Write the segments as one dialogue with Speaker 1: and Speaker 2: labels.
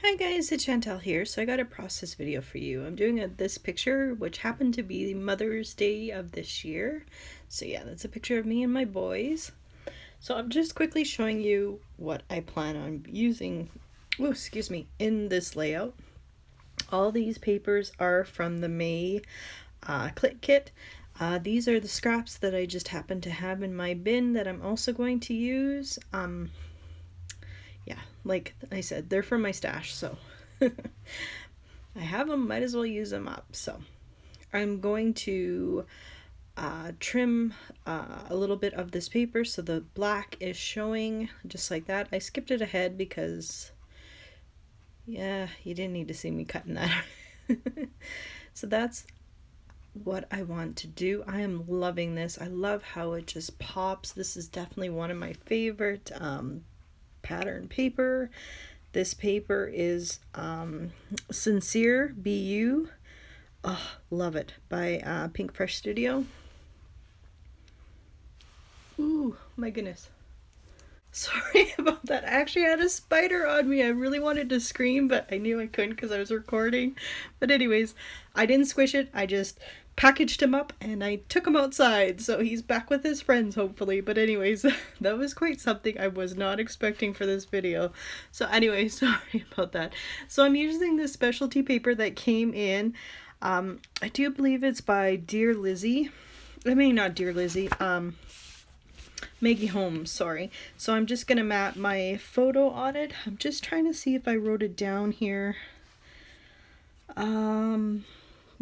Speaker 1: Hi guys, it's Chantel here. So I got a process video for you. I'm doing this picture, which happened to be Mother's Day of this year. So yeah, that's a picture of me and my boys. So I'm just quickly showing you what I plan on using, in this layout. All these papers are from the May Click Kit. These are the scraps that I just happen to have in my bin that I'm also going to use. Yeah, like I said, they're from my stash, so I have them, might as well use them up. So I'm going to trim a little bit of this paper so the black is showing just like that. I skipped it ahead because, yeah, you didn't need to see me cutting that. So that's what I want to do. I am loving this. I love how it just pops. This is definitely one of my favorite pattern paper. This paper is Sincere BU. Oh, love it, by Pink Fresh Studio. Ooh, my goodness. Sorry about that. I actually had a spider on me. I really wanted to scream, but I knew I couldn't because I was recording. But anyways, I didn't squish it. I just packaged him up and I took him outside. So he's back with his friends, hopefully. But anyways, that was quite something I was not expecting for this video. So anyway, sorry about that. So I'm using this specialty paper that came in. I do believe it's by Dear Lizzie. I mean, not Dear Lizzie. Maggie Holmes, sorry. So I'm just gonna map my photo on it. I'm just trying to see if I wrote it down here.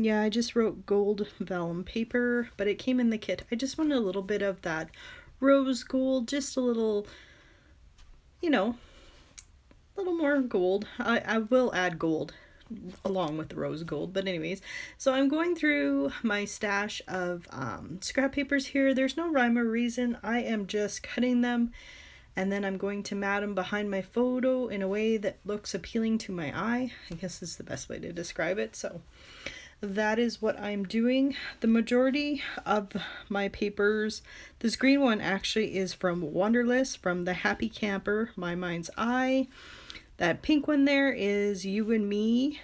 Speaker 1: Yeah, I just wrote gold vellum paper, but it came in the kit. I just wanted a little bit of that rose gold, just a little, you know, a little more gold. I will add gold along with the rose gold, but anyways, so I'm going through my stash of scrap papers here. There's no rhyme or reason. I am just cutting them and then I'm going to mat them behind my photo in a way that looks appealing to my eye. I guess is the best way to describe it. So that is what I'm doing. The majority of my papers, this green one actually is from Wonderlist, from the Happy Camper, My Mind's Eye. That pink one there is You and Me,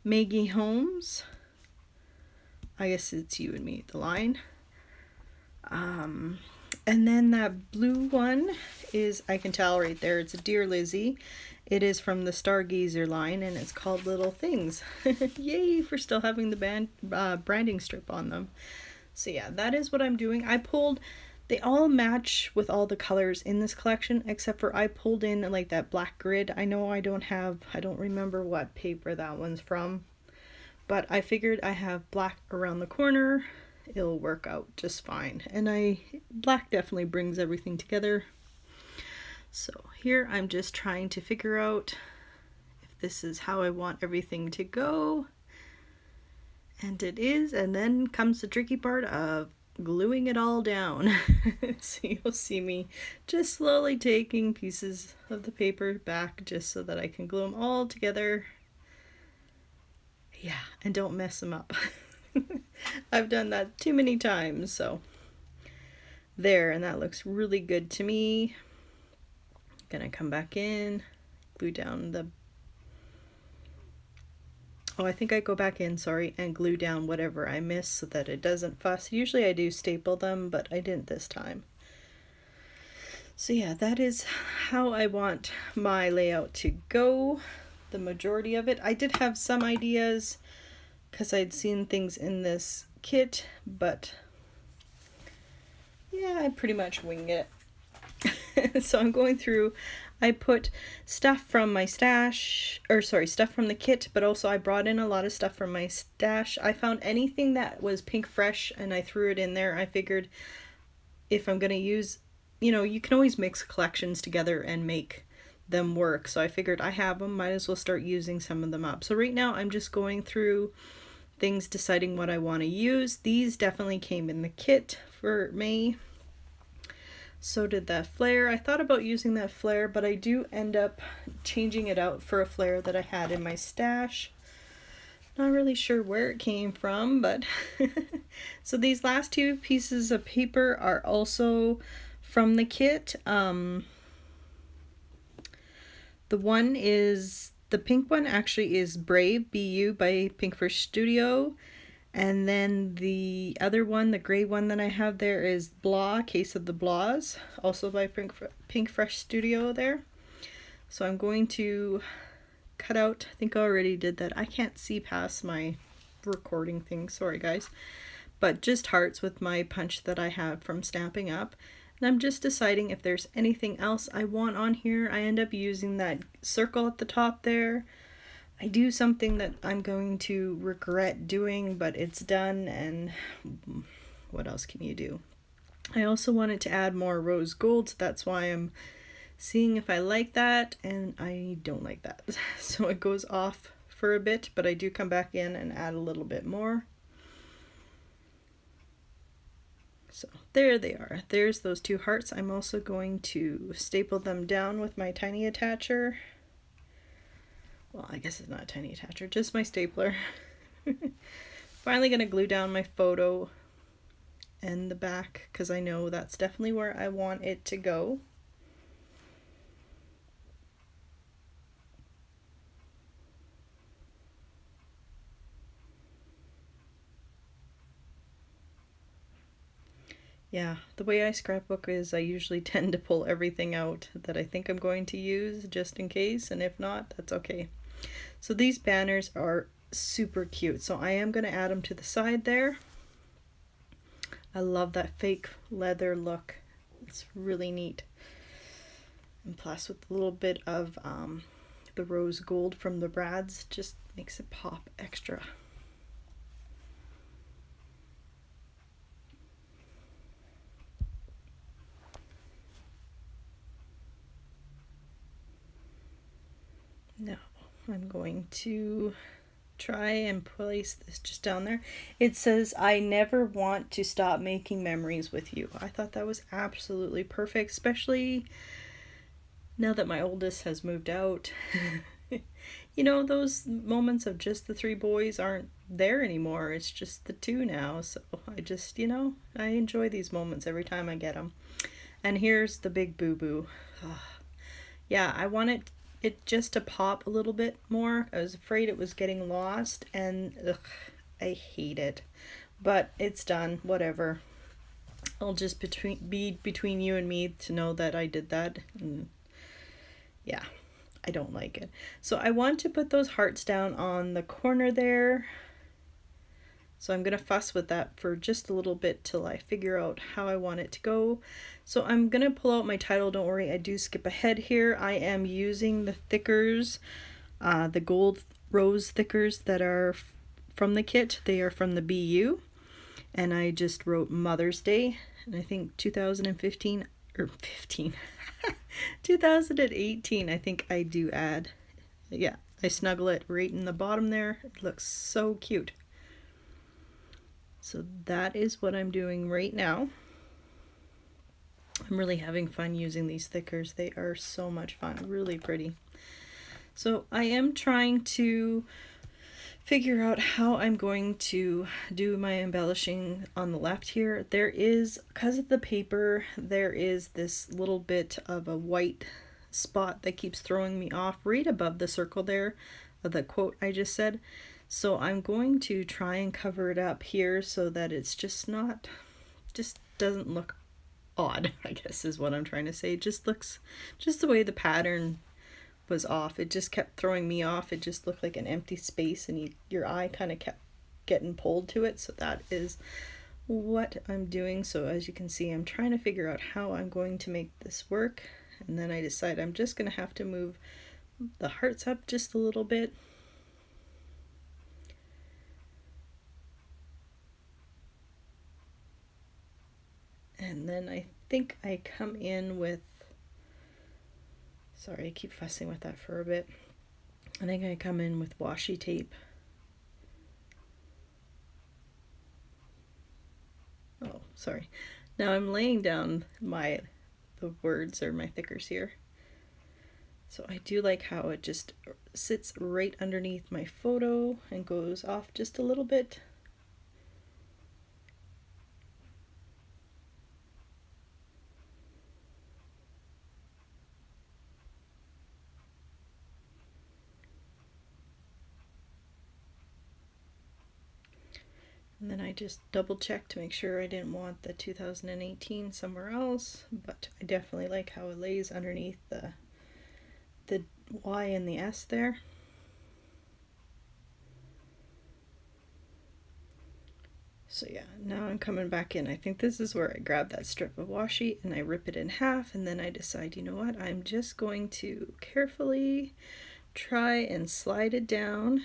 Speaker 1: Maggie Holmes. I guess it's You and Me, the line. And then that blue one is, I can tell right there, it's a Dear Lizzie. It is from the Stargazer line and it's called Little Things. Yay for still having the branding strip on them. So yeah, that is what I'm doing. They all match with all the colors in this collection, except for I pulled in like that black grid. I know I don't remember what paper that one's from, but I figured I have black around the corner. It'll work out just fine. And black definitely brings everything together. So here I'm just trying to figure out if this is how I want everything to go. And it is, and then comes the tricky part of gluing it all down. So you'll see me just slowly taking pieces of the paper back just so that I can glue them all together. Yeah, and don't mess them up. I've done that too many times, so there, and that looks really good to me. Gonna come back in, glue down the I think I go back in, sorry, and glue down whatever I miss so that it doesn't fuss. Usually I do staple them, but I didn't this time. So yeah, that is how I want my layout to go. The majority of it. I did have some ideas because I'd seen things in this kit, but yeah, I pretty much wing it. So I'm going through, I put stuff from my stash, stuff from the kit, but also I brought in a lot of stuff from my stash. I found anything that was Pink Fresh and I threw it in there. I figured if I'm going to use, you can always mix collections together and make them work. So I figured I have them, might as well start using some of them up. So right now I'm just going through things, deciding what I want to use. These definitely came in the kit for May. So did that flare. I thought about using that flare, but I do end up changing it out for a flare that I had in my stash. Not really sure where it came from, but so these last two pieces of paper are also from the kit. The one is, the pink one actually is Brave, BU by Pink Fresh Studio. And then the other one, the gray one that I have there is Blah, Case of the Blahs, also by Pink Fresh Studio there. So I'm going to cut out, I think I already did that. I can't see past my recording thing, sorry guys. But just hearts with my punch that I have from Stamping Up. And I'm just deciding if there's anything else I want on here. I end up using that circle at the top there. I do something that I'm going to regret doing, but it's done, and what else can you do? I also wanted to add more rose gold, so that's why I'm seeing if I like that, and I don't like that. So it goes off for a bit, but I do come back in and add a little bit more. So there they are. There's those two hearts. I'm also going to staple them down with my tiny attacher. Well, I guess it's not a tiny attacher, just my stapler. Finally gonna glue down my photo and the back, because I know that's definitely where I want it to go. Yeah, the way I scrapbook is I usually tend to pull everything out that I think I'm going to use just in case, and if not, that's okay. So these banners are super cute, so I am going to add them to the side there. I love that fake leather look. It's really neat. And plus with a little bit of the rose gold from the brads, just makes it pop extra. Now I'm going to try and place this just down there. It says, I never want to stop making memories with you. I thought that was absolutely perfect, especially now that my oldest has moved out. You know, those moments of just the three boys aren't there anymore. It's just the two now. So I just, you know, I enjoy these moments every time I get them. And here's the big boo-boo. Yeah, I wanted it just to pop a little bit more. I was afraid it was getting lost, and ugh, I hate it. But it's done, whatever. I'll just be between you and me to know that I did that. And yeah, I don't like it. So I want to put those hearts down on the corner there. So I'm going to fuss with that for just a little bit till I figure out how I want it to go. So I'm going to pull out my title. Don't worry, I do skip ahead here. I am using the thickers, the gold rose thickers that are from the kit. They are from the BU. And I just wrote Mother's Day. And I think 2015, or 15, 2018, I think I do add. Yeah, I snuggle it right in the bottom there. It looks so cute. So that is what I'm doing right now. I'm really having fun using these thickers. They are so much fun, really pretty. So I am trying to figure out how I'm going to do my embellishing on the left here. There is, because of the paper, there is this little bit of a white spot that keeps throwing me off right above the circle there of the quote I just said. So I'm going to try and cover it up here so that it's just not, just doesn't look odd, I guess is what I'm trying to say. It just looks, just the way the pattern was off. It just kept throwing me off. It just looked like an empty space, and your eye kind of kept getting pulled to it. So that is what I'm doing. So as you can see, I'm trying to figure out how I'm going to make this work. And then I decide I'm just going to have to move the hearts up just a little bit. And then I think I come in with, sorry, I keep fussing with that for a bit. I think I come in with washi tape. Oh, sorry. Now I'm laying down the words or my thickers here. So I do like how it just sits right underneath my photo and goes off just a little bit. And then I just double checked to make sure I didn't want the 2018 somewhere else, but I definitely like how it lays underneath the Y and the S there. So yeah, now I'm coming back in. I think this is where I grab that strip of washi and I rip it in half, and then I decide, you know what, I'm just going to carefully try and slide it down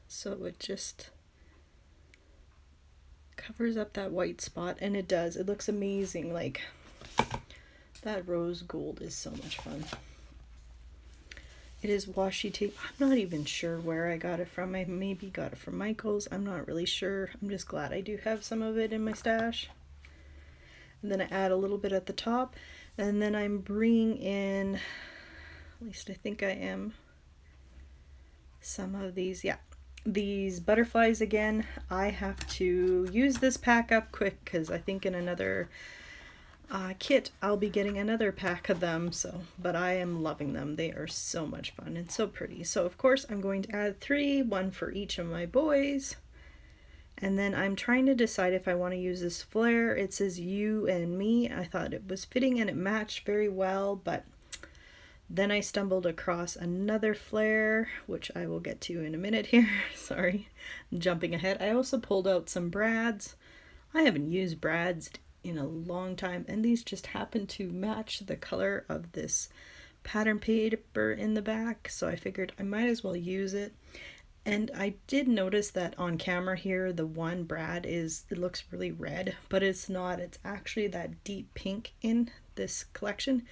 Speaker 1: so it just covers up that white spot, and it does. It looks amazing. Like, that rose gold is so much fun. It is washi tape. I'm not even sure where I got it from. I maybe got it from Michael's. I'm not really sure. I'm just glad I do have some of it in my stash. And then I add a little bit at the top. And then I'm bringing in, at least I think I am, some of these, yeah, these butterflies again. I have to use this pack up quick because I think in another kit I'll be getting another pack of them. So, but I am loving them. They are so much fun and so pretty. So of course I'm going to add 3, 1 for each of my boys. And then I'm trying to decide if I want to use this flare. It says you and me. I thought it was fitting and it matched very well, but then I stumbled across another flare, which I will get to in a minute here. Sorry, I'm jumping ahead. I also pulled out some brads. I haven't used brads in a long time, and these just happen to match the color of this pattern paper in the back, so I figured I might as well use it. And I did notice that on camera here, the one brad it looks really red, but it's not. It's actually that deep pink in this collection.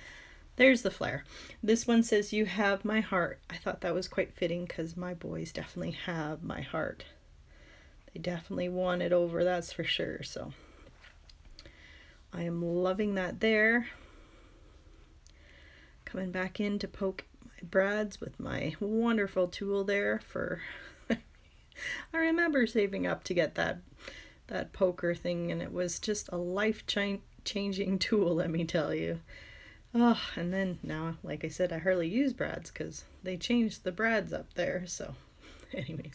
Speaker 1: There's the flare. This one says, "You have my heart." I thought that was quite fitting because my boys definitely have my heart. They definitely won it over, that's for sure. So I am loving that there. Coming back in to poke my brads with my wonderful tool there for I remember saving up to get that poker thing, and it was just a life-changing tool, let me tell you. Oh, and then now, like I said, I hardly use brads because they changed the brads up there. So anyways,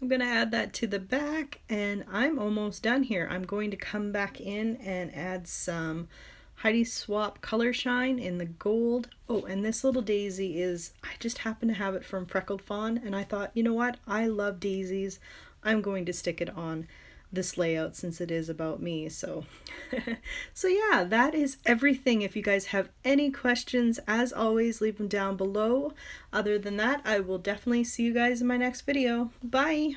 Speaker 1: I'm going to add that to the back, and I'm almost done here. I'm going to come back in and add some Heidi Swap Color Shine in the gold. Oh, and this little daisy is, I just happen to have it from Freckled Fawn, and I thought, you know what, I love daisies. I'm going to stick it on this layout since it is about me. So so yeah, that is everything. If you guys have any questions, as always, leave them down below. Other than that, I will definitely see you guys in my next video. Bye.